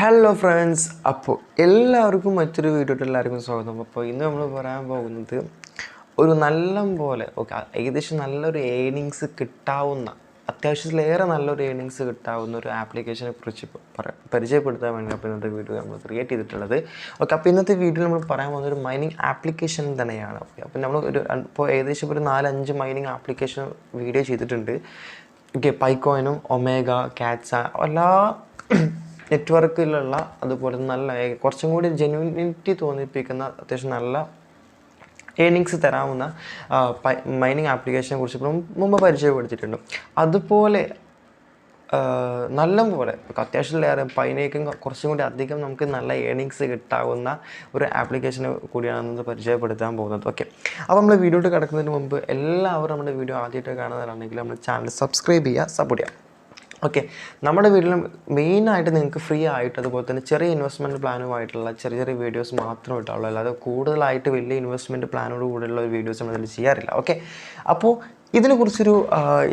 Hello friends, അപ്പോൾ എല്ലാവർക്കും മറ്റൊരു വീഡിയോട്ട് എല്ലാവർക്കും സ്വാഗതം. അപ്പോൾ ഇന്ന് നമ്മൾ പറയാൻ പോകുന്നത് ഒരു പോലെ ഏകദേശം നല്ലൊരു ഏണിങ്സ് കിട്ടാവുന്ന, അത്യാവശ്യത്തിലേറെ നല്ലൊരു ഏണിങ്സ് കിട്ടാവുന്ന ഒരു ആപ്ലിക്കേഷനെ കുറിച്ച് പരിചയപ്പെടുത്താൻ വേണ്ടി അപ്പോൾ ഇന്നത്തെ വീഡിയോ നമ്മൾ ക്രിയേറ്റ് ചെയ്തിട്ടുള്ളത്. അപ്പോൾ ഇന്നത്തെ വീഡിയോയിൽ നമ്മൾ പറയാൻ പോകുന്ന ഒരു മൈനിങ് ആപ്ലിക്കേഷൻ തന്നെയാണ്. അപ്പോൾ നമ്മൾ ഇപ്പോൾ ഏകദേശം ഒരു 4-5 മൈനിങ് ആപ്ലിക്കേഷൻ വീഡിയോ ചെയ്തിട്ടുണ്ട്. പൈക്കോയിനും ഒമേഗ കാറ്റ്സ എല്ലാ നെറ്റ്വർക്കിലുള്ള അതുപോലെ നല്ല കുറച്ചും കൂടി ജെന്യൂനിറ്റി തോന്നിപ്പിക്കുന്ന അത്യാവശ്യം നല്ല ഏണിങ്സ് തരാവുന്ന മൈനിങ് ആപ്ലിക്കേഷനെ കുറിച്ച് മുമ്പ് പരിചയപ്പെടുത്തിയിട്ടുണ്ട്. അതുപോലെ നല്ലപോലെ അത്യാവശ്യത്തിലേറെ പൈനേക്കും കുറച്ചും കൂടി അധികം നമുക്ക് നല്ല ഏണിങ്സ് കിട്ടാവുന്ന ഒരു ആപ്ലിക്കേഷനെ കൂടിയാണ് പരിചയപ്പെടുത്താൻ പോകുന്നത്. അപ്പോൾ നമ്മൾ വീഡിയോട്ട് കിടക്കുന്നതിന് മുമ്പ് എല്ലാവരും നമ്മുടെ വീഡിയോ ആദ്യമായിട്ട് കാണുന്നവരാണെങ്കിൽ നമ്മൾ ചാനൽ സബ്സ്ക്രൈബ് ചെയ്യുക, സപ്പോർട്ട് ചെയ്യുക. നമ്മുടെ വീട്ടിലും മെയിനായിട്ട് നിങ്ങൾക്ക് ഫ്രീ ആയിട്ട് അതുപോലെ തന്നെ ചെറിയ ഇൻവെസ്റ്റ്മെൻറ്റ് പ്ലാനുമായിട്ടുള്ള ചെറിയ ചെറിയ വീഡിയോസ് മാത്രമേ ഇട്ടുള്ളൂ, അല്ലാതെ കൂടുതലായിട്ട് വലിയ ഇൻവെസ്റ്റ്മെൻറ്റ് പ്ലാനോട് കൂടെയുള്ള ഒരു വീഡിയോസ് നമ്മളിതിൽ ചെയ്യാറില്ല. അപ്പോൾ ഇതിനെക്കുറിച്ചൊരു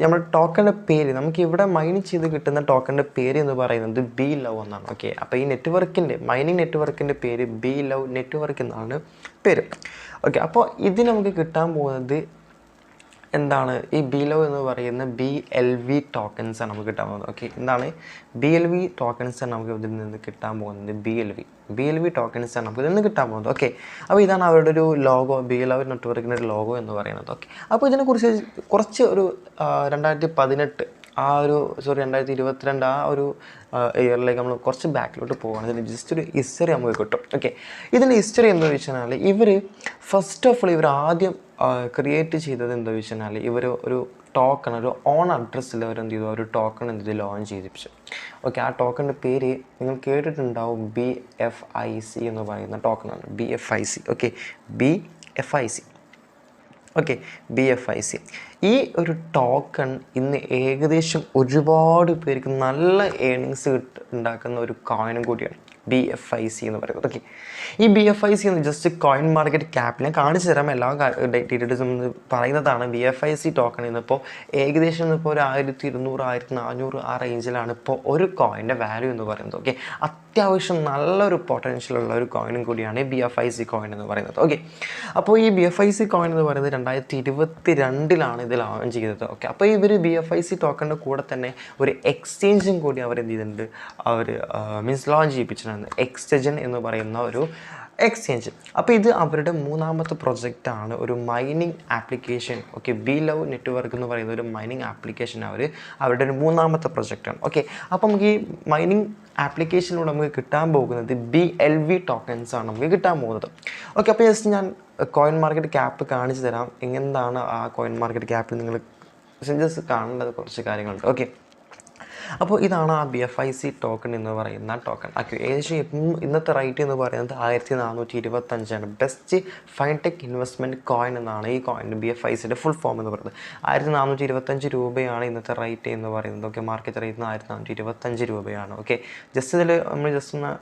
നമ്മുടെ ടോക്കണിൻ്റെ പേര്, നമുക്ക് ഇവിടെ മൈനിങ് ചെയ്ത് കിട്ടുന്ന ടോക്കണിൻ്റെ പേര് എന്ന് പറയുന്നത് ബി ലവ് എന്നാണ്. അപ്പോൾ ഈ മൈനിങ് നെറ്റ്വർക്കിൻ്റെ പേര് ബി ലവ് നെറ്റ്വർക്ക് എന്നാണ് പേര്. അപ്പോൾ ഇത് നമുക്ക് കിട്ടാൻ പോകുന്നത് എന്താണ്? ഈ ബി ലവ് എന്ന് പറയുന്ന BLV ടോക്കൺസാണ് നമുക്ക് കിട്ടാൻ പോകുന്നത്. എന്താണ് BLV ടോക്കൺസാണ് നമുക്ക് ഇതിൽ നിന്ന് കിട്ടാൻ പോകുന്നത്? BLV ടോക്കൺസാണ് നമുക്ക് ഇതിൽ നിന്ന് കിട്ടാൻ പോകുന്നത്. അപ്പോൾ ഇതാണ് അവരുടെ ഒരു ലോഗോ, BLV നെറ്റ്വർക്കിൻ്റെ ഒരു ലോഗോ എന്ന് പറയുന്നത്. അപ്പോൾ ഇതിനെക്കുറിച്ച് കുറച്ച് ഒരു 2018 2022 ആ ഒരു ഇയറിലേക്ക് നമ്മൾ കുറച്ച് ബാക്കിലോട്ട് പോകുകയാണെങ്കിൽ ജസ്റ്റ് ഒരു ഹിസ്റ്ററി നമുക്ക് കിട്ടും. ഇതിൻ്റെ ഹിസ്റ്ററി എന്താണെന്ന് വെച്ചാൽ ഇവർ ഫസ്റ്റ് ഓഫ് ഓൾ ആദ്യം ക്രിയേറ്റ് ചെയ്തത് എന്താ വെച്ചാൽ ഇവർ ഒരു ടോക്കൺ, ഒരു ഓൺ അഡ്രസ്സിൽ അവരെന്ത് ചെയ്തു, ഒരു ടോക്കൺ ലോഞ്ച് ചെയ്തിപ്പിച്ചു. ആ ടോക്കണിൻ്റെ പേര് നിങ്ങൾ കേട്ടിട്ടുണ്ടാവും, BFIC എന്ന് പറയുന്ന ടോക്കണാണ്. BFIC. ഈ ഒരു ടോക്കൺ ഇന്ന് ഏകദേശം ഒരുപാട് പേർക്ക് നല്ല ഏണിങ്സ് ഉണ്ടാക്കുന്ന ഒരു കോയിനും കൂടിയാണ് BFIC എന്ന് പറയുന്നത്. ഈ BFIC എന്ന് ജസ്റ്റ് കോയിൻ മാർക്കറ്റ് ക്യാപ്പിൽ ഞാൻ കാണിച്ചു തരാം, എല്ലാ ഡീറ്റെയിൽസും പറയുന്നതാണ്. BFIC ടോക്കൺ ഇന്നിപ്പോൾ ഏകദേശം ഇപ്പോൾ ഒരു 1200, 1400 ആ റേഞ്ചിലാണ് ഇപ്പോൾ ഒരു കോയിൻ്റെ വാല്യൂ എന്ന് പറയുന്നത്. അത്യാവശ്യം നല്ലൊരു പൊട്ടൻഷ്യലുള്ള ഒരു കോയിനും കൂടിയാണ് BFIC കോയിൻ എന്ന് പറയുന്നത്. അപ്പോൾ ഈ BFIC കോയിൻ എന്ന് പറയുന്നത് 2022 ഇത് ലോഞ്ച് ചെയ്തത്. അപ്പോൾ ഇവർ BFIC ടോക്കണിൻ്റെ കൂടെ തന്നെ ഒരു എക്സ്ചേഞ്ചും കൂടി അവർ എന്ത് ചെയ്തിട്ടുണ്ട്, അവർ ലോഞ്ച് ചെയ്യിപ്പിച്ചിട്ടുണ്ട്. എക്സ്ചേഞ്ച് എന്ന് പറയുന്ന ഒരു എക്സ്ചേഞ്ച്. അപ്പോൾ ഇത് അവരുടെ മൂന്നാമത്തെ പ്രൊജക്റ്റാണ്, ഒരു mining application. B love network എന്ന് പറയുന്ന ഒരു മൈനിങ് ആപ്ലിക്കേഷൻ അവരുടെ ഒരു മൂന്നാമത്തെ പ്രൊജക്റ്റാണ്. അപ്പോൾ നമുക്ക് ഈ മൈനിങ് ആപ്ലിക്കേഷനിലൂടെ നമുക്ക് കിട്ടാൻ പോകുന്നത് BLV ടോക്കൺസ് ആണ് നമുക്ക് കിട്ടാൻ പോകുന്നത്. അപ്പോൾ ജസ്റ്റ് ഞാൻ കോയിൻ മാർക്കറ്റ് ക്യാപ്പ് കാണിച്ചു തരാം. എന്താണ് ആ കോയിൻ മാർക്കറ്റ് ക്യാപ്പിൽ നിങ്ങൾ ജസ്റ്റ് കാണേണ്ടത് കുറച്ച് കാര്യങ്ങളുണ്ട്. അപ്പോൾ ഇതാണ് ആ BFIC ടോക്കൺ എന്ന് പറയുന്ന ടോക്കൺ. ഏകദേശം ഇന്നത്തെ റേറ്റ് എന്ന് പറയുന്നത് 1425 ബെസ്റ്റ് ഫൈൻടെക് ഇൻവെസ്റ്റ്മെൻറ്റ് കോയിൻ എന്നാണ് ഈ കോയിൻ BFICയുടെ ഫുൾ ഫോം എന്ന് പറയുന്നത്. 1425 രൂപയാണ് ഇന്നത്തെ റേറ്റ് എന്ന് പറയുന്നത്. മാർക്കറ്റ് റേറ്റ് 1425 രൂപയാണ്. ജസ്റ്റ് ഇതിൽ നമ്മൾ ജസ്റ്റ് ഒന്ന്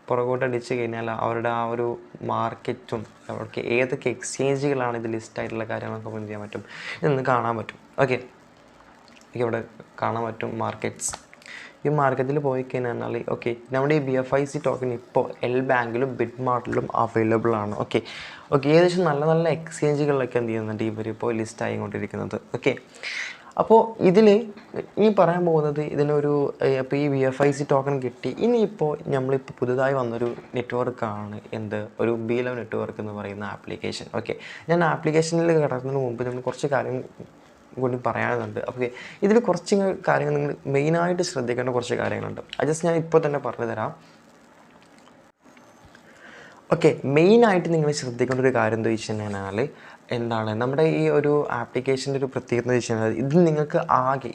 പുറകോട്ട് അടിച്ച് കഴിഞ്ഞാൽ അവരുടെ ആ ഒരു മാർക്കറ്റും അവർക്ക് ഏതൊക്കെ എക്സ്ചേഞ്ചുകളാണ് ഇത് ലിസ്റ്റായിട്ടുള്ള കാര്യങ്ങളൊക്കെ എന്ത് ചെയ്യാൻ പറ്റും, ഇതൊന്ന് കാണാൻ പറ്റും. ഇവിടെ കാണാൻ പറ്റും മാർക്കറ്റ്സ്. ഈ മാർക്കറ്റിൽ പോയി കഴിഞ്ഞാൽ നമ്മുടെ ഈ BFIC ടോക്കൺ ഇപ്പോൾ ബാങ്കിലും ബിറ്റ്മാർട്ടിലും അവൈലബിൾ ആണ്. ഏകദേശം നല്ല നല്ല എക്സ്ചേഞ്ചുകളിലൊക്കെ എന്ത് ചെയ്യുന്നുണ്ട് ഇവരിപ്പോൾ ലിസ്റ്റ് ആയിക്കൊണ്ടിരിക്കുന്നത്. അപ്പോൾ ഇതിൽ ഇനി പറയാൻ പോകുന്നത് ഇതിനൊരു ഇപ്പോൾ ഈ BFIC ടോക്കൺ കിട്ടി. ഇനിയിപ്പോൾ നമ്മളിപ്പോൾ പുതുതായി വന്നൊരു നെറ്റ്വർക്കാണ് ഒരു ബി ലവ് നെറ്റ്വർക്ക് എന്ന് പറയുന്ന ആപ്ലിക്കേഷൻ. ഞാൻ ആപ്ലിക്കേഷനിൽ കിടക്കുന്നതിന് മുമ്പ് നമ്മൾ കുറച്ച് കാര്യം കൂടി പറയാനുണ്ട്. ഇതിൽ കുറച്ച് കാര്യങ്ങൾ നിങ്ങൾ മെയിനായിട്ട് ശ്രദ്ധിക്കേണ്ട കുറച്ച് കാര്യങ്ങളുണ്ട്. അത് ജസ്റ്റ് ഞാൻ ഇപ്പോൾ തന്നെ പറഞ്ഞു തരാം. മെയിനായിട്ട് നിങ്ങൾ ശ്രദ്ധിക്കേണ്ട ഒരു കാര്യം എന്താ വെച്ച് കഴിഞ്ഞാൽ എന്താണ് നമ്മുടെ ഈ ഒരു ആപ്ലിക്കേഷൻ്റെ ഒരു പ്രത്യേകത എന്ന് വെച്ച് കഴിഞ്ഞാൽ ഇതിൽ നിങ്ങൾക്ക്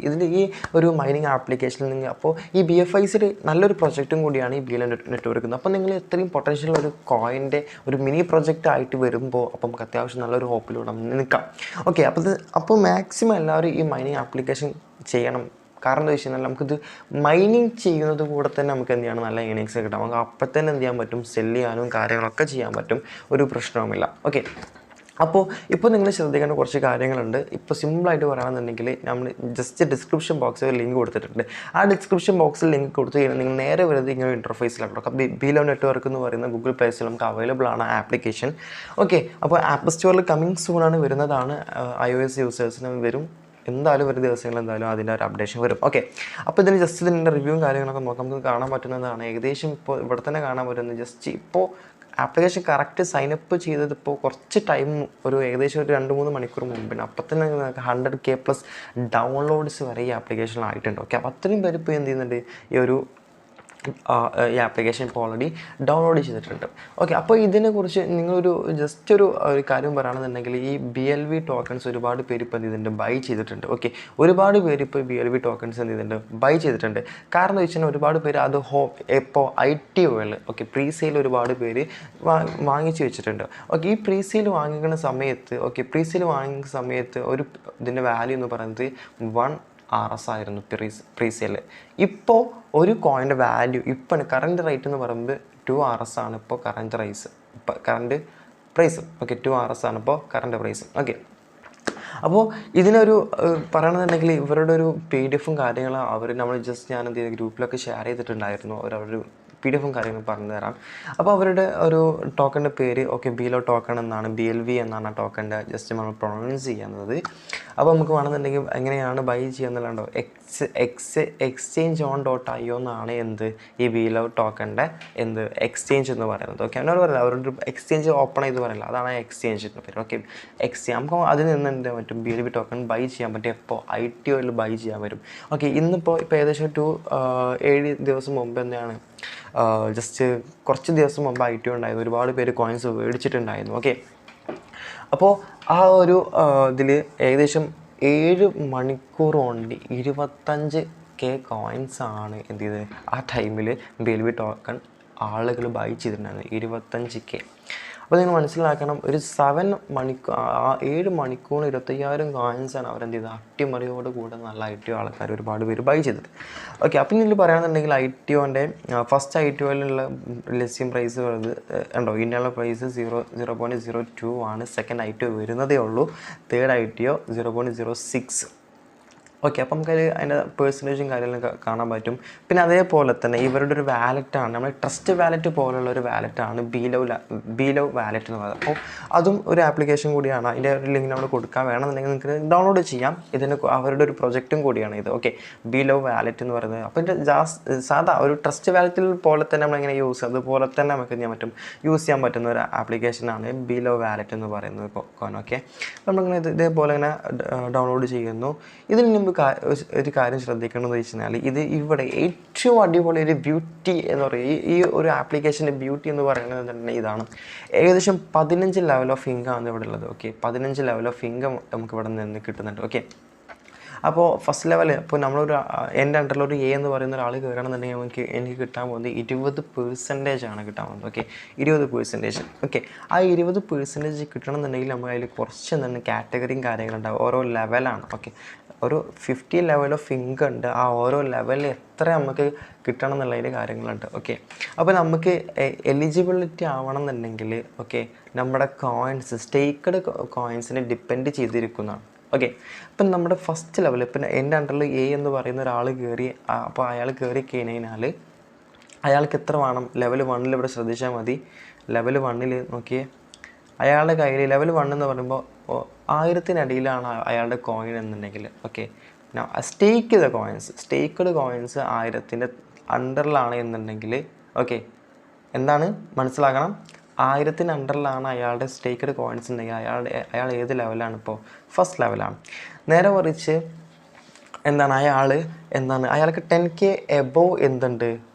ഇതിൽ ഈ ഒരു മൈനിങ് ആപ്ലിക്കേഷനിൽ നിങ്ങൾ അപ്പോൾ ഈ BFICയുടെ നല്ലൊരു പ്രൊജക്റ്റും കൂടിയാണ് ഈ ബി ലവ് നെറ്റ്വർക്ക്. അപ്പോൾ നിങ്ങൾ ഇത്രയും പൊട്ടൻഷ്യൽ ഒരു കോയിൻ്റെ ഒരു മിനി പ്രൊജക്റ്റ് ആയിട്ട് വരുമ്പോൾ അപ്പോൾ നമുക്ക് അത്യാവശ്യം നല്ലൊരു ഹോപ്പിലൂടെ നമ്മൾ നിൽക്കാം. അപ്പോൾ മാക്സിമം എല്ലാവരും ഈ മൈനിങ് ആപ്ലിക്കേഷൻ ചെയ്യണം. കാരണം എന്താ വെച്ച് കഴിഞ്ഞാൽ നമുക്കിത് മൈനിങ് ചെയ്യുന്നത് കൂടെ തന്നെ നമുക്ക് എന്ത് ചെയ്യണം, നല്ല ഏണിങ്സ് കിട്ടാം. നമുക്ക് അപ്പം തന്നെ എന്ത് ചെയ്യാൻ പറ്റും, സെല്ല് ചെയ്യാനും കാര്യങ്ങളൊക്കെ ചെയ്യാൻ പറ്റും, ഒരു പ്രശ്നവുമില്ല. അപ്പോൾ ഇപ്പോൾ നിങ്ങൾ ശ്രദ്ധിക്കേണ്ട കുറച്ച് കാര്യങ്ങളുണ്ട്. ഇപ്പോൾ സിമ്പിളായിട്ട് പറയുകയാണെന്നുണ്ടെങ്കിൽ നമ്മൾ ജസ്റ്റ് ഡിസ്ക്രിപ്ഷൻ ബോക്സിൽ ലിങ്ക് കൊടുത്തിട്ടുണ്ട്. ആ ഡിസ്ക്രിപ്ഷൻ ബോക്സിൽ ലിങ്ക് കൊടുത്തു കഴിഞ്ഞാൽ നിങ്ങൾ നേരെ വരുന്നത് ഇങ്ങനെ ഇൻ്റർഫേസിലാണ്. ബിലോ നെറ്റ്വർക്ക് എന്ന് പറയുന്ന ഗൂഗിൾ പ്ലേ സ്റ്റോറിൽ നമുക്ക് അവൈലബിൾ ആണ് ആപ്ലിക്കേഷൻ. ഓക്കെ, അപ്പോൾ ആപ്പ് സ്റ്റോറിൽ കമ്മിങ് സൂണാണ് വരുന്നതാണ്. iOS യൂസേഴ്സിന് വരും, എന്തായാലും ഒരു ദിവസങ്ങളിൽ എന്തായാലും അതിൻ്റെ ഒരു അപ്ഡേഷൻ വരും. ഓക്കെ, അപ്പോൾ ഇതിന് ജസ്റ്റ് ഇതിൻ്റെ റിവ്യൂവും കാര്യങ്ങളൊക്കെ നോക്കാം. നമുക്ക് കാണാൻ പറ്റുന്നതാണ് ഏകദേശം ഇപ്പോൾ ഇവിടെ തന്നെ കാണാൻ പറ്റുന്നത്. ജസ്റ്റ് ഇപ്പോൾ ആപ്ലിക്കേഷൻ കറക്റ്റ് സൈനപ്പ് ചെയ്തത് ഇപ്പോൾ കുറച്ച് ടൈം, ഒരു ഏകദേശം ഒരു 2-3 മണിക്കൂർ മുമ്പിന്. അപ്പോൾ തന്നെ നിങ്ങൾക്ക് 100K+ ഡൗൺലോഡ്സ് വരെ ഈ ആപ്ലിക്കേഷനിലായിട്ടുണ്ട്. ഓക്കെ, അപ്പോൾ അത്രയും പേര് ഇപ്പോൾ എന്ത് ചെയ്യുന്നുണ്ട്, ഈ ആപ്ലിക്കേഷൻ ഇപ്പോൾ ഓൾറെഡി ഡൗൺലോഡ് ചെയ്തിട്ടുണ്ട്. ഓക്കെ, അപ്പോൾ ഇതിനെക്കുറിച്ച് നിങ്ങളൊരു ജസ്റ്റ് ഒരു കാര്യം പറയുകയാണെന്നുണ്ടെങ്കിൽ ഈ BLV ടോക്കൺസ് ഒരുപാട് പേര് ഇപ്പോൾ എന്ത് ചെയ്തിട്ടുണ്ട്, ബൈ ചെയ്തിട്ടുണ്ട്. ഓക്കെ, ഒരുപാട് പേര് ഇപ്പോൾ BLV ടോക്കൺസ് എന്ത് ചെയ്തിട്ടുണ്ട്, ബൈ ചെയ്തിട്ടുണ്ട്. കാരണം എന്ന് വെച്ചാൽ ഒരുപാട് പേര് അത് ഇപ്പോൾ ITOയിൽ പ്രീ സെയിൽ ഒരുപാട് പേര് വാങ്ങിച്ചു വെച്ചിട്ടുണ്ട്. ഓക്കെ, ഈ പ്രീ സെയിൽ വാങ്ങിക്കുന്ന സമയത്ത് ഒരു ഇതിൻ്റെ വാല്യൂ എന്ന് പറയുന്നത് 1 RS ആയിരുന്നു പ്രീ സെയിൽ. ഇപ്പോൾ ഒരു കോയിൻ്റെ വാല്യൂ ഇപ്പം കറണ്ട് റേറ്റ് എന്ന് പറയുമ്പോൾ 2 RS ആണ് ഇപ്പോൾ കറണ്ട് പ്രൈസ്. ഓക്കെ, 2 RS ആണ് ഇപ്പോൾ കറണ്ട് പ്രൈസ്. ഓക്കെ, അപ്പോൾ ഇതിനൊരു പറയണമെന്നുണ്ടെങ്കിൽ ഇവരുടെ ഒരു PDF കാര്യങ്ങളും നമ്മൾ ജസ്റ്റ് ഞാൻ എന്ത് ചെയ്ത് ഗ്രൂപ്പിലൊക്കെ ഷെയർ ചെയ്തിട്ടുണ്ടായിരുന്നു. അവരൊരു PDF കാര്യങ്ങൾ പറഞ്ഞു തരാം. അപ്പോൾ അവരുടെ ഒരു ടോക്കണിൻ്റെ പേര് ബിലോ ടോക്കൺ എന്നാണ്, BLV എന്നാണ് ആ ടോക്കണിൻ്റെ ജസ്റ്റ് നമ്മൾ പ്രൊണൗൺസ് ചെയ്യുന്നത്. അപ്പോൾ നമുക്ക് വേണമെന്നുണ്ടെങ്കിൽ എങ്ങനെയാണ് ബൈ ചെയ്യാന്നുള്ളതുണ്ടോ, exchange.on.io എന്നാണ് ഈ ബിലോ ടോക്കണിൻ്റെ എക്സ്ചേഞ്ച് എന്ന് പറയുന്നത്. ഓക്കെ, എന്നോട് പറയില്ല, അവരുടെ എക്സ്ചേഞ്ച് ഓപ്പൺ ചെയ്ത് പറയില്ല, അതാണ് എക്സ്ചേഞ്ചിൻ്റെ പേര്. ഓക്കെ, നമുക്ക് അതിൽ നിന്ന് എന്ത് പറ്റും, BLV ടോക്കൺ ബൈ ചെയ്യാൻ പറ്റും. എപ്പോൾ ITOയിൽ ബൈ ചെയ്യാൻ വരും. ഓക്കെ, ഇപ്പോൾ ഏകദേശം 7 ദിവസം മുമ്പ് തന്നെയാണ്, ജസ്റ്റ് കുറച്ച് ദിവസം മുമ്പ് ITO ഉണ്ടായിരുന്നു. ഒരുപാട് പേര് കോയിൻസ് മേടിച്ചിട്ടുണ്ടായിരുന്നു. ഓക്കെ, അപ്പോൾ ആ ഒരു ഇതിൽ ഏകദേശം 7 മണിക്കൂർ കൊണ്ട് 25K കോയിൻസാണ് എന്ത് ചെയ്തത്, ആ ടൈമിൽ BLV ടോക്കൺ ആളുകൾ ബൈ ചെയ്തിട്ടുണ്ടായിരുന്നു. 25K. അപ്പോൾ നിങ്ങൾ മനസ്സിലാക്കണം, ഒരു 7 മണിക്കൂർ 25,000 കോയിൻസാണ് അവരെന്ത് ചെയ്തത്, അട്ടിമറിയോട് കൂടെ നല്ല ITO ആൾക്കാർ ഒരുപാട് പേര് ബൈ ചെയ്തത്. ഓക്കെ, അപ്പം ഇതിൽ പറയുകയാണെന്നുണ്ടെങ്കിൽ ITOൻ്റെ ഫസ്റ്റ് ITOയിലുള്ള ലിസ്റ്റിംഗ് പ്രൈസ് വരുന്നത് ഉണ്ടോ, ഇന്ത്യയിലുള്ള പ്രൈസ് 0.02 ആണ്. സെക്കൻഡ് ITO വരുന്നതേ ഉള്ളൂ. Third ITO 0.06. ഓക്കെ, അപ്പം നമുക്കതിൽ അതിൻ്റെ പേഴ്സൻറ്റേജും കാര്യങ്ങളും കാണാൻ പറ്റും. പിന്നെ അതേപോലെ തന്നെ ഇവരുടെ ഒരു വാലറ്റാണ്, നമ്മൾ ട്രസ്റ്റ് വാലറ്റ് പോലുള്ള ഒരു വാലറ്റാണ് ബിലോ വാലറ്റ് എന്ന് പറയുന്നത്. അപ്പോൾ അതും ഒരു ആപ്ലിക്കേഷൻ കൂടിയാണ്. അതിൻ്റെ ഒരു ലിങ്ക് നമ്മൾ കൊടുക്കാൻ വേണമെന്നുണ്ടെങ്കിൽ നിങ്ങൾക്ക് ഡൗൺലോഡ് ചെയ്യാം. അവരുടെ ഒരു പ്രൊജക്റ്റും കൂടിയാണ് ഇത്. ഓക്കെ, ബിലോ വാലറ്റ് എന്ന് പറയുന്നത്. അപ്പോൾ ഇതിൻ്റെ സാധാ ഒരു ട്രസ്റ്റ് വാലറ്റിൽ പോലെ തന്നെ നമ്മളെങ്ങനെ അതുപോലെ തന്നെ നമുക്ക് ചെയ്യാൻ പറ്റും, യൂസ് ചെയ്യാൻ പറ്റുന്ന ഒരു ആപ്ലിക്കേഷനാണ് ബിലോ വാലറ്റ് എന്ന് പറയുന്നത്. ഓക്കെ, നമ്മളിങ്ങനെ ഇതേപോലെ ഇങ്ങനെ ഡൗൺലോഡ് ചെയ്യുന്നു. ഇതിന് മുമ്പ് ഒരു കാര്യം ശ്രദ്ധിക്കണമെന്ന് വെച്ച് കഴിഞ്ഞാൽ, ഇവിടെ ഏറ്റവും അടിപൊളി ഒരു ബ്യൂട്ടി എന്ന് പറയുക, ഈ ഒരു ആപ്ലിക്കേഷൻ്റെ ബ്യൂട്ടി എന്ന് പറയുന്നത് തന്നെ ഇതാണ്. ഏകദേശം 15 ലെവൽ ഓഫ് ഇൻകം ഇവിടെ ഉള്ളത്. ഓക്കെ, 15 ലെവൽ ഓഫ് ഇൻകം നമുക്ക് ഇവിടെ നിന്ന് കിട്ടുന്നുണ്ട്. ഓക്കെ, അപ്പോൾ ഫസ്റ്റ് ലെവൽ ഇപ്പോൾ നമ്മളൊരു എൻ്റെ അണ്ടറിലൊരു എന്ന് പറയുന്ന ഒരാൾ കയറണമെന്നുണ്ടെങ്കിൽ എനിക്ക് കിട്ടാൻ പോകുന്നത് 20% ആണ് കിട്ടാൻ പോകുന്നത്. ഓക്കെ, 20%. ഓക്കെ, ആ 20% കിട്ടണമെന്നുണ്ടെങ്കിൽ നമ്മൾ അതിൽ കുറച്ച് എന്താണ് കാറ്റഗറിയും കാര്യങ്ങളുണ്ടാവും, ഓരോ ലെവലാണ്. ഓക്കെ, ഒരു 50 ലെവൽ ഓഫ് ഇൻകം ഉണ്ട്. ആ ഓരോ ലെവലിൽ എത്ര നമുക്ക് കിട്ടണം എന്നുള്ളതിൻ്റെ കാര്യങ്ങളുണ്ട്. ഓക്കെ, അപ്പോൾ നമുക്ക് എലിജിബിലിറ്റി ആവണം എന്നുണ്ടെങ്കിൽ നമ്മുടെ കോയിൻസ് സ്റ്റേക്കഡ് കോയിൻസിനെ ഡിപ്പെൻഡ് ചെയ്തിരിക്കുന്നതാണ്. ഓക്കെ, ഇപ്പം നമ്മുടെ ഫസ്റ്റ് ലെവൽ, ഇപ്പം എൻ്റെ അണ്ടറിൽ എന്ന് പറയുന്ന ഒരാൾ കയറി, അപ്പോൾ അയാൾ കയറി കഴിഞ്ഞാൽ അയാൾക്ക് എത്ര വേണം, ലെവൽ 1 ഇവിടെ ശ്രദ്ധിച്ചാൽ മതി. ലെവൽ 1 നോക്കിയേ, അയാളുടെ കയ്യിൽ ലെവൽ 1 എന്ന് പറയുമ്പോൾ 1000-അടിയിലാണ് അയാളുടെ കോയിൻ എന്നുണ്ടെങ്കിൽ. ഓക്കെ, സ്റ്റേക്ക്ഡ് കോയിൻസ് 1000-ൻ്റെ അണ്ടറിലാണ് എന്നുണ്ടെങ്കിൽ, ഓക്കെ, എന്താണ് മനസ്സിലാക്കണം, 1000-ന് അണ്ടറിലാണ് അയാളുടെ സ്റ്റേക്ക്ഡ് കോയിൻസ് ഉണ്ടെങ്കിൽ അയാൾ ഏത് ലെവലാണ്, ഇപ്പോൾ ഫസ്റ്റ് ലെവലാണ്. നേരെ മറിച്ച് അയാൾക്ക് 10K എബോവ് എന്തുണ്ട്,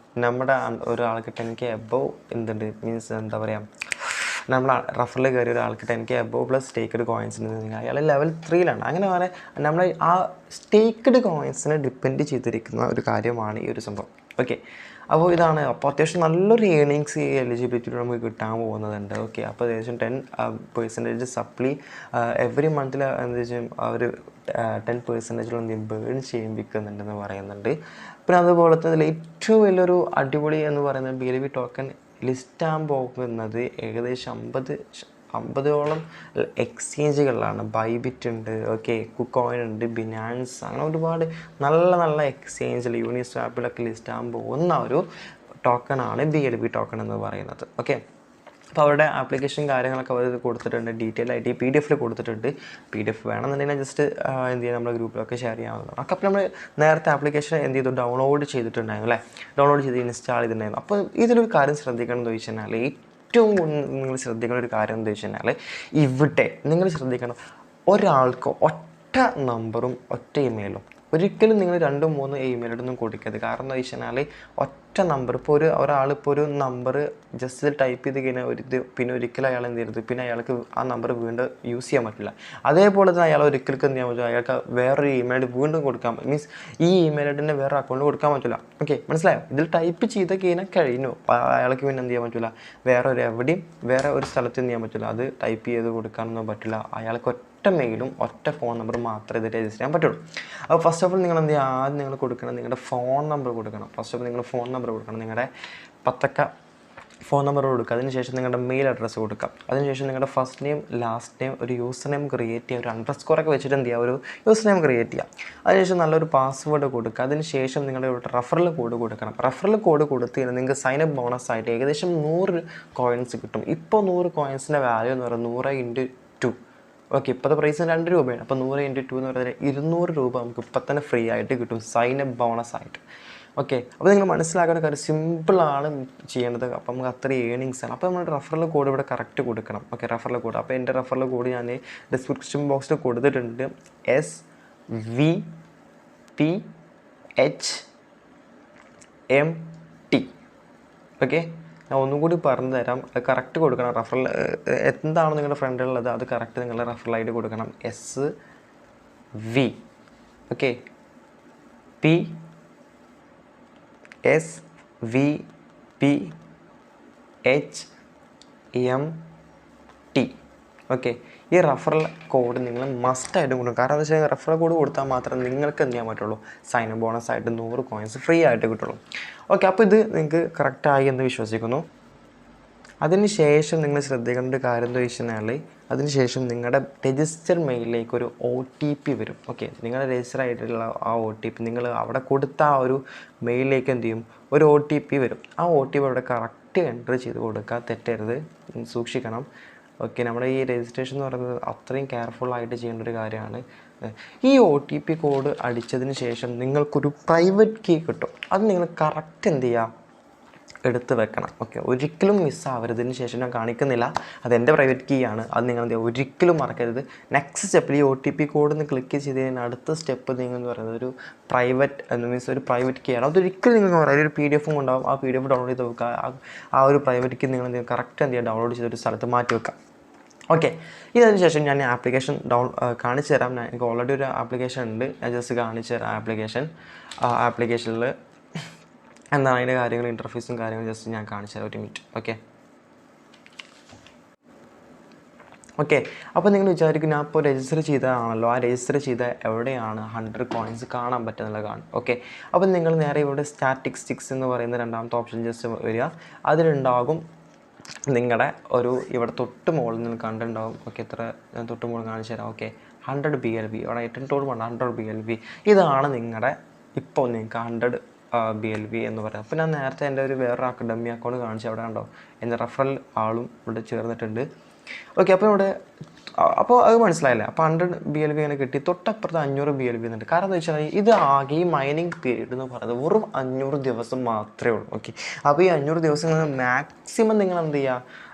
നമ്മുടെ ഒരാൾക്ക് 10K എബോവ് എന്തുണ്ട്, മീൻസ് എന്താ പറയുക, നമ്മൾ റഫറിൽ കയറിയ ഒരാൾക്ക് 10K എബോവ് പ്ലസ് സ്റ്റേക്ക്ഡ് കോയിൻസ് ഉണ്ടെങ്കിൽ അയാൾ ലെവൽ 3ലാണ്. അങ്ങനെ പറയാൻ നമ്മൾ ആ സ്റ്റേക്ക്ഡ് കോയിൻസിനെ ഡിപ്പെൻഡ് ചെയ്തിരിക്കുന്ന ഒരു കാര്യമാണ് ഈ ഒരു സംഭവം. ഓക്കെ, അപ്പോൾ ഇതാണ്. അപ്പോൾ അത്യാവശ്യം നല്ലൊരു ഏണിങ്സ് ഈ എലിജിബിലിറ്റി നമുക്ക് കിട്ടാൻ പോകുന്നതുണ്ട്. ഓക്കെ, അപ്പോൾ ഏകദേശം 10% സപ്ലി എവറി മന്തിൽ എന്താ വെച്ചാൽ അവർ 10% ബേൺ ചെയ്യിപ്പിക്കുന്നുണ്ടെന്ന് പറയുന്നുണ്ട്. പിന്നെ അതുപോലെ തന്നെ ഏറ്റവും വലിയൊരു അടിപൊളി എന്ന് പറയുന്നത് BLV ടോക്കൺ ലിസ്റ്റ് ആകാൻ പോകുന്നത് ഏകദേശം 50ഓളം എക്സ്ചേഞ്ചുകളിലാണ്. ബൈബിറ്റ് ഉണ്ട്, ഓക്കെ, കുക്കോയിൻ ഉണ്ട്, ബിനാൻസ്, അങ്ങനെ ഒരുപാട് നല്ല നല്ല എക്സ്ചേഞ്ചിൽ യൂണിസ്വാപ്പിലൊക്കെ ലിസ്റ്റ് ആകാൻ പോകുന്ന ഒരു ടോക്കണാണ് BLB ടോക്കൺ എന്ന് പറയുന്നത്. ഓക്കെ, അപ്പോൾ അവരുടെ ആപ്ലിക്കേഷൻ കാര്യങ്ങളൊക്കെ അവർ കൊടുത്തിട്ടുണ്ട്, ഡീറ്റെയിൽ ആയിട്ട് ഈ PDF കൊടുത്തിട്ടുണ്ട്. PDF വേണമെന്നുണ്ടെങ്കിൽ ജസ്റ്റ് എന്ത് ചെയ്യുക, നമ്മുടെ ഗ്രൂപ്പിലൊക്കെ ഷെയർ ചെയ്യാവുന്നതാണ്. അപ്പോൾ നമ്മൾ നേരത്തെ ആപ്ലിക്കേഷൻ എന്ത് ചെയ്തു, ഡൗൺലോഡ് ചെയ്തിട്ടുണ്ടായിരുന്നു അല്ലേ, ഡൗൺലോഡ് ചെയ്ത് ഇൻസ്റ്റാൾ ചെയ്തിട്ടുണ്ടായിരുന്നു. അപ്പോൾ ഇതിലൊരു കാര്യം ശ്രദ്ധിക്കണം എന്ന് ചോദിച്ചു കഴിഞ്ഞാൽ, ഏറ്റവും നിങ്ങൾ ശ്രദ്ധിക്കേണ്ട ഒരു കാര്യം എന്ന് ചോദിച്ചു കഴിഞ്ഞാൽ, ഇവിടെ നിങ്ങൾ ശ്രദ്ധിക്കണം, ഒരാൾക്ക് ഒറ്റ നമ്പറും ഒറ്റ ഇമെയിലും ഒരിക്കലും നിങ്ങൾ 2, 3 ഇമെയിലൊന്നും കൊടുക്കരുത്. കാരണം എന്താ വെച്ച് കഴിഞ്ഞാൽ, ഒറ്റ നമ്പർ, ഇപ്പോൾ ഒരാളിപ്പോൾ ഒരു നമ്പർ ജസ്റ്റ് ടൈപ്പ് ചെയ്ത് കഴിഞ്ഞാൽ പിന്നെ ഒരിക്കലും അയാൾ എന്ത് ചെയ്യരുത്, പിന്നെ അയാൾക്ക് ആ നമ്പർ വീണ്ടും യൂസ് ചെയ്യാൻ പറ്റില്ല. അതേപോലെ തന്നെ അയാൾ ഒരിക്കലും എന്ത് ചെയ്യാൻ പറ്റില്ല, അയാൾക്ക് വേറൊരു ഇമെയിൽ വീണ്ടും കൊടുക്കാൻ, മീൻസ് ഈ ഇമെയിൽ തന്നെ വേറെ അക്കൗണ്ട് കൊടുക്കാൻ പറ്റില്ല. ഓക്കെ, മനസ്സിലായോ? ഇതിൽ ടൈപ്പ് ചെയ്ത് കഴിഞ്ഞാൽ കഴിഞ്ഞു, അയാൾക്ക് പിന്നെ എന്ത് ചെയ്യാൻ പറ്റില്ല, വേറെ ഒരു സ്ഥലത്ത് എന്ത് ചെയ്യാൻ പറ്റില്ല, അത് ടൈപ്പ് ചെയ്ത് കൊടുക്കാനൊന്നും പറ്റില്ല. അയാൾക്ക് ഒറ്റ മെയിലും ഒറ്റ ഫോൺ നമ്പർ മാത്രമേ ഇത് രജിസ്റ്റർ ചെയ്യാൻ പറ്റുള്ളൂ. അപ്പോൾ ഫസ്റ്റ് ഓഫ് ഓൾ നിങ്ങൾ എന്ത് ചെയ്യുക, ആദ്യം നിങ്ങൾ കൊടുക്കണം, നിങ്ങളുടെ ഫോൺ നമ്പർ കൊടുക്കണം. ഫസ്റ്റ് ഓഫ് ഓൾ നിങ്ങൾ ഫോൺ നമ്പർ കൊടുക്കണം, നിങ്ങളുടെ 10 അക്ക ഫോൺ നമ്പർ കൊടുക്കുക. അതിനുശേഷം നിങ്ങളുടെ മെയിൽ അഡ്രസ്സ് കൊടുക്കാം. അതിനുശേഷം നിങ്ങളുടെ ഫസ്റ്റ് നെയിം, ലാസ്റ്റ് നെയിം, ഒരു യൂസർ നെയിം ക്രിയേറ്റ് ചെയ്യുക, ഒരു അണ്ടർസ്കോറൊക്കെ വെച്ചിട്ട് എന്ത് ചെയ്യുക, ഒരു യൂസർ നെയിം ക്രിയേറ്റ് ചെയ്യുക. അതിനുശേഷം നല്ലൊരു പാസ്വേഡ് കൊടുക്കുക. അതിനുശേഷം നിങ്ങളുടെ ഒരു റെഫറൽ കോഡ് കൊടുക്കണം. റെഫറൽ കോഡ് കൊടുത്ത് കഴിഞ്ഞാൽ നിങ്ങൾക്ക് സൈനപ്പ് ബോണസ് ആയിട്ട് ഏകദേശം 100 കോയിൻസ് കിട്ടും. ഇപ്പോൾ 100 കോയിൻസിൻ്റെ വാല്യൂ എന്ന് പറയുന്നത് 100 × 2. ഓക്കെ, ഇപ്പോഴത്തെ പ്രൈസ് 2 രൂപയാണ്. അപ്പോൾ 100 × 2 എന്ന് പറയുന്നത് 200 രൂപ നമുക്ക് ഇപ്പം തന്നെ ഫ്രീ ആയിട്ട് കിട്ടും, സൈനപ്പ് ബോണസ് ആയിട്ട്. ഓക്കെ, അപ്പോൾ നിങ്ങൾ മനസ്സിലാക്കേണ്ട കാര്യം, സിമ്പിളാണ് ചെയ്യേണ്ടത്. അപ്പോൾ നമുക്ക് അത്രയും ഏണിങ്സ് ആണ്. അപ്പോൾ നമ്മൾ റെഫറൽ കോഡ് ഇവിടെ കറക്റ്റ് കൊടുക്കണം. ഓക്കെ, റെഫറൽ കോഡ്, അപ്പോൾ എൻ്റെ റെഫറൽ കോഡ് ഞാൻ ഡിസ്ക്രിപ്ഷൻ ബോക്സിൽ കൊടുത്തിട്ടുണ്ട്. SVPHMT. ഓക്കെ, ഞാൻ ഒന്നും കൂടി പറഞ്ഞു തരാം, അത് കറക്റ്റ് കൊടുക്കണം. റെഫറൽ എന്താണ് നിങ്ങളുടെ ഫ്രണ്ടിലുള്ളത് അത് കറക്റ്റ് നിങ്ങളുടെ റെഫറലായിട്ട് കൊടുക്കണം. SV, okay, SVPHMT. ഓക്കെ, ഈ റെഫറൽ കോഡ് നിങ്ങൾ മസ്റ്റായിട്ടും കൊടുക്കും. കാരണം എന്താ വെച്ചാൽ റെഫറൽ കോഡ് കൊടുത്താൽ മാത്രമേ നിങ്ങൾക്ക് എന്ത് ചെയ്യാൻ പറ്റുള്ളൂ, സൈനപ്പ് ബോണസ് ആയിട്ട് 100 കോയിൻസ് ഫ്രീ ആയിട്ട് കിട്ടുള്ളൂ. ഓക്കെ, അപ്പോൾ ഇത് നിങ്ങൾക്ക് കറക്റ്റായി എന്ന് വിശ്വസിക്കുന്നു. അതിനുശേഷം നിങ്ങൾ ശ്രദ്ധിക്കേണ്ട ഒരു കാര്യം എന്താ വെച്ച് കഴിഞ്ഞാൽ, അതിനുശേഷം നിങ്ങളുടെ രജിസ്റ്റർ മെയിലിലേക്ക് ഒരു OTP വരും. ഓക്കെ, നിങ്ങളുടെ രജിസ്റ്റർ ആയിട്ടുള്ള ആ OTP നിങ്ങൾ അവിടെ കൊടുത്ത ആ ഒരു മെയിലിലേക്ക് എന്ത് ചെയ്യും, ഒരു OTP വരും. ആ OTP അവിടെ കറക്റ്റ് എൻ്റർ ചെയ്ത് കൊടുക്കുക, തെറ്റരുത്, സൂക്ഷിക്കണം. ഓക്കെ, നമ്മുടെ ഈ രജിസ്ട്രേഷൻ എന്ന് പറയുന്നത് അത്രയും കെയർഫുള്ളായിട്ട് ചെയ്യേണ്ട ഒരു കാര്യമാണ്. ഈ OTP കോഡ് അടിച്ചതിന് ശേഷം നിങ്ങൾക്കൊരു പ്രൈവറ്റ് കീ കിട്ടും. അത് നിങ്ങൾ കറക്റ്റ് എന്ത് ചെയ്യുക, എടുത്ത് വെക്കണം. ഓക്കെ, ഒരിക്കലും മിസ്സാവരുതിന് ശേഷം ഞാൻ കാണിക്കുന്നില്ല, അതെൻ്റെ പ്രൈവറ്റ് കീ ആണ്. അത് നിങ്ങൾ എന്ത് ചെയ്യുക, ഒരിക്കലും മറക്കരുത്. നെക്സ്റ്റ് സ്റ്റെപ്പിൽ ഈ OTP കോഡ് ഒന്ന് ക്ലിക്ക് ചെയ്ത് കഴിഞ്ഞാൽ അടുത്ത സ്റ്റെപ്പ് നിങ്ങൾ എന്ന് പറയുന്നത് ഒരു ഒരു പ്രൈവറ്റ് കീ ആണ്. അതൊരിക്കലും നിങ്ങൾ പറയുക, ഒരു PDF ഉണ്ടാവും, ആ PDF ഡൗൺലോഡ് ചെയ്ത് വെക്കുക. ആ ഒരു പ്രൈവറ്റ് കീ നിങ്ങൾ എന്ത് ചെയ്യുക, കറക്റ്റ് എന്ത് ചെയ്യുക, ഡൗൺലോഡ് ചെയ്തൊരു സ്ഥലത്ത് മാറ്റി വെക്കുക. ഓക്കെ, ഇതിന് ശേഷം ഞാൻ ആപ്ലിക്കേഷൻ കാണിച്ചു തരാം. എനിക്ക് ഓൾറെഡി ഒരു ആപ്ലിക്കേഷൻ ഉണ്ട്, ഞാൻ ജസ്റ്റ് കാണിച്ചു തരാം ആപ്ലിക്കേഷൻ. ആപ്ലിക്കേഷനിൽ എന്താണ് അതിൻ്റെ കാര്യങ്ങൾ, ഇൻ്റർഫേസും കാര്യങ്ങളും ജസ്റ്റ് ഞാൻ കാണിച്ചു തരാം, 1 മിനിറ്റ്. ഓക്കെ, അപ്പോൾ നിങ്ങൾ വിചാരിക്കും ഞാൻ ഇപ്പോൾ രജിസ്റ്റർ ചെയ്തതാണല്ലോ, ആ രജിസ്റ്റർ ചെയ്ത എവിടെയാണ് 100 കോയിൻസ് കാണാൻ പറ്റുന്നത് കാണും. ഓക്കെ, അപ്പോൾ നിങ്ങൾ നേരെ ഇവിടെ സ്റ്റാറ്റിസ്റ്റിക്സ് എന്ന് പറയുന്ന രണ്ടാമത്തെ ഓപ്ഷൻ ജസ്റ്റ് വരിക. അതിലുണ്ടാകും നിങ്ങളുടെ ഇവിടെ തൊട്ട് മുകളിൽ നിങ്ങൾ കണ്ടിട്ടുണ്ടാകും. ഓക്കെ, എത്ര ഞാൻ തൊട്ട് മുകളിൽ കാണിച്ചു തരാം. ഓക്കെ, 100 BLB, അവിടെ ഏറ്റവും ടോൾ 100 BLB. ഇതാണ് നിങ്ങളുടെ ഇപ്പോൾ നിങ്ങൾക്ക് 100 BLB എന്ന് പറയാം. അപ്പോൾ ഞാൻ നേരത്തെ എൻ്റെ ഒരു വേറൊരു അക്കാഡമി അക്കൗണ്ട് കാണിച്ചു, അവിടെ കണ്ടോ എൻ്റെ റെഫറൽ ആളും ഇവിടെ ചേർന്നിട്ടുണ്ട്. ഓക്കെ, അപ്പോൾ അത് മനസ്സിലായില്ലേ. അപ്പോൾ 100 BLB ഇങ്ങനെ കിട്ടി. തൊട്ടപ്പുറത്ത് 500 BLB എന്നുണ്ട്. കാരണം എന്താ വെച്ചാൽ ഇത് ആകെ ഈ മൈനിങ് പീരീഡ് എന്ന് പറയുന്നത് വെറും 500 ദിവസം മാത്രമേ ഉള്ളൂ. ഓക്കെ, അപ്പോൾ ഈ 500 ദിവസം മാക്സിമം നിങ്ങൾ എന്ത് ചെയ്യുക,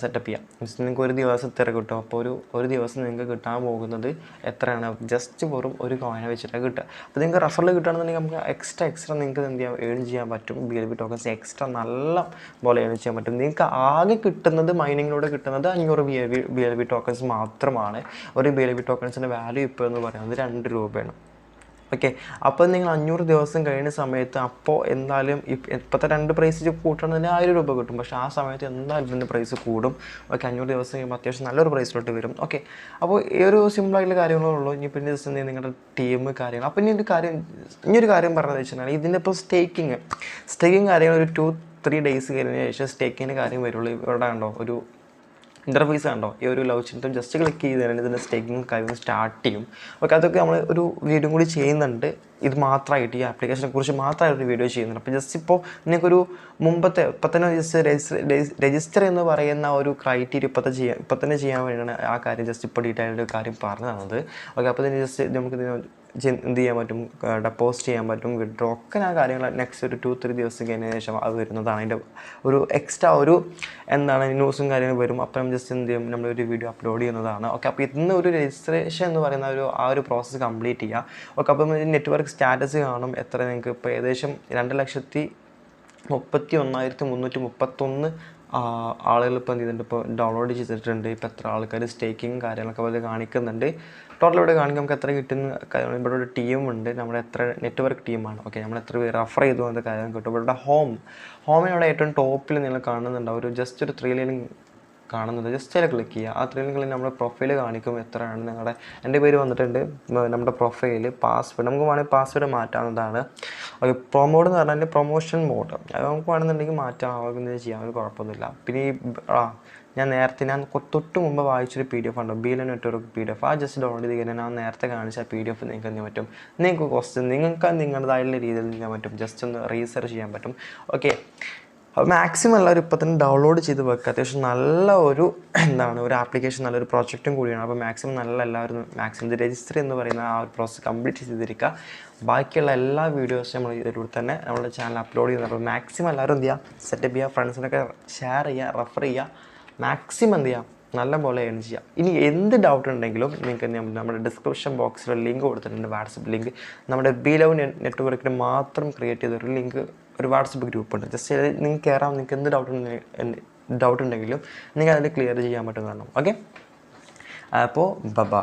സെറ്റപ്പ് ചെയ്യുക. മീൻസ് നിങ്ങൾക്ക് ഒരു ദിവസം ഇത്ര കിട്ടും. അപ്പോൾ ഒരു ദിവസം നിങ്ങൾക്ക് കിട്ടാൻ പോകുന്നത് എത്രയാണ്, ജസ്റ്റ് വെറും ഒരു കോയിനെ വെച്ചിട്ടാണ് കിട്ടുക. അപ്പോൾ നിങ്ങൾക്ക് റെഫറൽ കിട്ടുകയാണെന്നുണ്ടെങ്കിൽ നമുക്ക് എക്സ്ട്രാ നിങ്ങൾക്ക് എന്ത് ചെയ്യാം, ഏൺ ചെയ്യാൻ പറ്റും. BLB ടോക്കൺസ് എക്സ്ട്രാ നല്ല പോലെ ഏൺ ചെയ്യാൻ പറ്റും. നിങ്ങൾക്ക് ആകെ കിട്ടുന്നത് മൈനിങ്ങിലൂടെ കിട്ടുന്നത് 500 BLB ടോക്കൺസ് മാത്രമാണ്. ഒരു BLB ടോക്കൺസിൻ്റെ വാല്യൂ ഇപ്പോൾ എന്ന് പറയുന്നത് 2 രൂപയാണ്. ഓക്കെ, അപ്പോൾ നിങ്ങൾ 500 ദിവസം കഴിയുന്ന സമയത്ത് അപ്പോൾ എന്തായാലും ഇപ്പോഴത്തെ 2 പ്രൈസ് കൂട്ടണമെങ്കിൽ 1000 രൂപ കിട്ടും. പക്ഷേ ആ സമയത്ത് എന്തായാലും ഇതിൻ്റെ പ്രൈസ് കൂടും. ഓക്കെ, 500 ദിവസം കഴിയുമ്പോൾ അത്യാവശ്യം നല്ലൊരു പ്രൈസിലോട്ട് വരും. ഓക്കെ, അപ്പോൾ ഈ ഒരു സിമ്പിളായിട്ടുള്ള കാര്യങ്ങളുള്ളൂ. ഇനി പിന്നെ ജസ്റ്റ് നിങ്ങളുടെ ടീം കാര്യങ്ങൾ. അപ്പോൾ ഇനിയൊരു കാര്യം പറഞ്ഞതെന്ന് വെച്ചാൽ ഇതിൻ്റെ ഇപ്പോൾ സ്റ്റേക്കിങ് കാര്യങ്ങൾ ഒരു 2-3 ഡേയ്സ് കഴിഞ്ഞ ശേഷം സ്റ്റേക്കിങ്ങിൻ്റെ കാര്യം വരുള്ളൂ. ഇവിടെ ഉണ്ടോ ഇൻ്റർഫേസ് കണ്ടോ, ഈ ഒരു ലവ് ചിത്രം ജസ്റ്റ് ക്ലിക്ക് ചെയ്ത് കഴിഞ്ഞാൽ ഇതിൻ്റെ സ്റ്റേക്കിങ് കാര്യങ്ങൾ സ്റ്റാർട്ട് ചെയ്യും. ഓക്കെ, അതൊക്കെ നമ്മൾ ഒരു വീഡിയോ കൂടി ചെയ്യുന്നുണ്ട്. ഇത് മാത്രമായിട്ട് ഈ ആപ്ലിക്കേഷനെ കുറിച്ച് മാത്രമായിട്ട് ഒരു വീഡിയോ ചെയ്യുന്നുണ്ട്. അപ്പോൾ ജസ്റ്റ് ഇപ്പോൾ നിങ്ങൾക്കൊരു മുമ്പത്തെ ഇപ്പം തന്നെ ജസ്റ്റ് രജിസ്റ്റർ എന്ന് പറയുന്ന ഒരു ക്രൈറ്റീരിയ ഇപ്പം തന്നെ ചെയ്യാൻ വേണ്ടിയാണ് ആ കാര്യം ജസ്റ്റ് ഇപ്പോൾ ഡീറ്റെയിൽഡ് കാര്യം പറഞ്ഞു തന്നത്. ഓക്കെ, അപ്പോൾ ഇതിന് ജസ്റ്റ് നമുക്ക് എന്ത് ചെയ്യാൻ പറ്റും, ഡെപ്പോസിറ്റ് ചെയ്യാൻ പറ്റും, വിഡ്രോ ഒക്കെ ഞാൻ കാര്യങ്ങൾ നെക്സ്റ്റ് ഒരു 2-3 ദിവസം കഴിഞ്ഞതിന് ശേഷം അത് വരുന്നതാണ്. അതിൻ്റെ ഒരു എക്സ്ട്രാ ഒരു എന്താണ് ന്യൂസും കാര്യങ്ങളും വരും. അപ്പം ജസ്റ്റ് എന്ത് ചെയ്യും, നമ്മളൊരു വീഡിയോ അപ്ലോഡ് ചെയ്യുന്നതാണ്. ഓക്കെ, അപ്പോൾ ഇന്ന് ഒരു രജിസ്ട്രേഷൻ എന്ന് പറയുന്ന ആ ഒരു പ്രോസസ്സ് കംപ്ലീറ്റ് ചെയ്യുക. ഓക്കെ, അപ്പം നെറ്റ്വർക്ക് സ്റ്റാറ്റസ് കാണും. എത്ര നിങ്ങൾക്ക് ഇപ്പോൾ ഏകദേശം 2,31,331 ആളുകൾ ഇപ്പോൾ എന്ത് ചെയ്തിട്ടുണ്ട്, ഇപ്പോൾ ഡൗൺലോഡ് ചെയ്തിട്ടുണ്ട്. ഇപ്പോൾ എത്ര ആൾക്കാർ സ്റ്റേക്കിങ് കാര്യങ്ങളൊക്കെ പോലെ കാണിക്കുന്നുണ്ട്. ടോട്ടൽ ഇവിടെ കാണിക്കും നമുക്ക് എത്ര കിട്ടുന്ന. ഇവിടെ ഒരു ടീമുണ്ട്, നമ്മുടെ എത്ര നെറ്റ്വർക്ക് ടീമാണ്. ഓക്കെ, നമ്മൾ എത്ര പേര് റെഫർ ചെയ്തു എന്ന കാര്യം കിട്ടും. ഇവിടെ ഹോമിനവിടെ ഏറ്റവും ടോപ്പിൽ നിങ്ങൾ കാണുന്നുണ്ടാവും ഒരു ജസ്റ്റ് ഒരു 3 ലൈൻ കാണുന്നത്. ജസ്റ്റ് അതിൽ ക്ലിക്ക് ചെയ്യുക. ആ 3 ലൈനിൽ നമ്മുടെ പ്രൊഫൈൽ കാണിക്കും എത്രയാണ് നിങ്ങളുടെ. എൻ്റെ പേര് വന്നിട്ടുണ്ട്, നമ്മുടെ പ്രൊഫൈൽ, പാസ്വേഡ് നമുക്ക് വേണമെങ്കിൽ പാസ്വേഡ് മാറ്റാവുന്നതാണ്. ഓക്കെ, പ്രൊമോഡ് എന്ന് പറഞ്ഞാൽ പ്രൊമോഷൻ മോഡ്, അത് നമുക്ക് വേണമെന്നുണ്ടെങ്കിൽ മാറ്റാവുന്നത് ചെയ്യാൻ ഒരു കുഴപ്പമൊന്നുമില്ല. പിന്നെ ഞാൻ തൊട്ട് മുമ്പ് വായിച്ചൊരു PDF ഉണ്ടോ, ബീല നെറ്റ്വർക്ക് PDF, ആ ജസ്റ്റ് ഡൗൺലോഡ് ചെയ്ത് കഴിഞ്ഞാൽ ഞാൻ നേരത്തെ കാണിച്ച PDF നിങ്ങൾക്ക് എന്ത് പറ്റും, നിങ്ങൾക്ക് ക്വസ്റ്റ്യൻ നിങ്ങൾക്ക് നിങ്ങളുടേതായുള്ള രീതിയിൽ ചെയ്യാൻ പറ്റും. ജസ്റ്റ് ഒന്ന് റീസെർച്ച് ചെയ്യാൻ പറ്റും. ഓക്കെ, മാക്സിമം എല്ലാവരും ഇപ്പോൾ തന്നെ ഡൗൺലോഡ് ചെയ്ത് വെക്കുക. അത്യാവശ്യം നല്ല ഒരു ഒരു ആപ്ലിക്കേഷൻ, നല്ലൊരു പ്രോജക്റ്റും കൂടിയാണ്. അപ്പോൾ മാക്സിമം എല്ലാവരും ഇത് രജിസ്റ്റർ എന്ന് പറയുന്ന ആ ഒരു പ്രോസസ്സ് കംപ്ലീറ്റ് ചെയ്തിരിക്കുക. ബാക്കിയുള്ള എല്ലാ വീഡിയോസും നമ്മൾ ഇതിലൂടെ തന്നെ നമ്മുടെ ചാനൽ അപ്ലോഡ് ചെയ്യുന്നത്. അപ്പോൾ മാക്സിമം എല്ലാവരും എന്ത് ചെയ്യുക, സെറ്റപ്പ് ചെയ്യുക, ഫ്രണ്ട്സിനൊക്കെ ഷെയർ ചെയ്യുക, റെഫർ ചെയ്യുക. മാക്സിമം എന്ത് ചെയ്യുക, നല്ല പോലെ ഏൺ ചെയ്യുക. ഇനി എന്ത് ഡൗട്ട് ഉണ്ടെങ്കിലും നിങ്ങൾക്ക് നമ്മുടെ ഡിസ്ക്രിപ്ഷൻ ബോക്സിൽ ലിങ്ക് കൊടുത്തിട്ടുണ്ട്, വാട്സപ്പ് ലിങ്ക്. നമ്മുടെ ബിലവ് നെറ്റ്വർക്കിന് മാത്രം ക്രിയേറ്റ് ചെയ്തൊരു ലിങ്ക്, ഒരു വാട്സപ്പ് ഗ്രൂപ്പുണ്ട്. ജസ്റ്റ് നിങ്ങൾക്ക് കയറാം. നിങ്ങൾക്ക് എന്ത് ഡൗട്ട് ഉണ്ടെങ്കിലും നിങ്ങൾക്ക് അതിൽ ക്ലിയർ ചെയ്യാൻ പറ്റുന്നതാണ്. ഓക്കെ, അപ്പോൾ ബൈ.